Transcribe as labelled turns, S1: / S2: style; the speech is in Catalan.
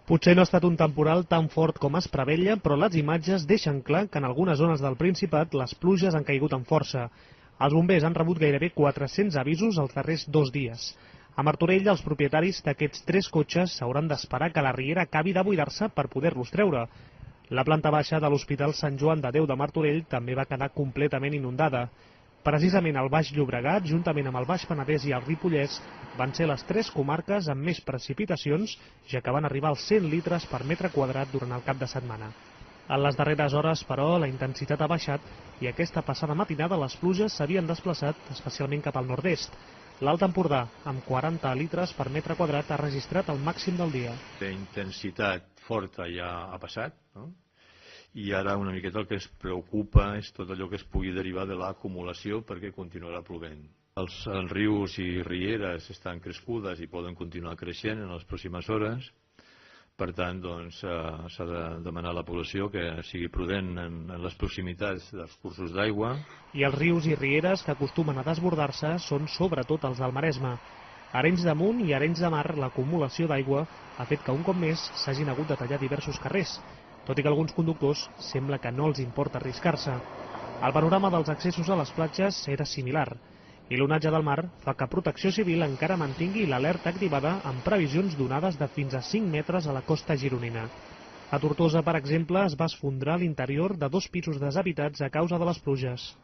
S1: Potser no ha estat un temporal tan fort com es preveia, però les imatges deixen clar que en algunes zones del Principat les pluges han caigut amb força. Els bombers han rebut gairebé 400 avisos els darrers 2 dies. A Martorell, els propietaris d'aquests 3 cotxes s'hauran d'esperar que la riera acabi de buidar-se per poder-los treure. La planta baixa de l'Hospital Sant Joan de Déu de Martorell també va quedar completament inundada. Precisament el Baix Llobregat, juntament amb el Baix Penedès i el Ripollès, van ser les 3 comarques amb més precipitacions, ja que van arribar als 100 litres per metre quadrat durant el cap de setmana. En les darreres hores, però, la intensitat ha baixat i aquesta passada matinada les pluges s'havien desplaçat especialment cap al nord-est. L'Alt Empordà, amb 40 litres per metre quadrat, ha registrat el màxim del dia.
S2: La intensitat forta ja ha passat, no? I ara una miqueta el que ens preocupa és tot allò que es pugui derivar de l'acumulació perquè continuarà plovent. Els rius i rieres estan crescudes i poden continuar creixent en les pròximes hores. Per tant, doncs, s'ha de demanar a la població que sigui prudent en les proximitats dels cursos d'aigua.
S1: I els rius i rieres que acostumen a desbordar-se són sobretot els del Maresme. A Arenys de Munt i Arenys de Mar l'acumulació d'aigua ha fet que un cop més s'hagin hagut de tallar diversos carrers, tot i que alguns conductors sembla que no els importa arriscar-se. El panorama dels accessos a les platges era similar, i l'onatge del mar fa que Protecció Civil encara mantingui l'alerta activada amb previsions donades de fins a 5 metres a la costa gironina. A Tortosa, per exemple, es va esfondrar l'interior de 2 pisos deshabitats a causa de les pluges.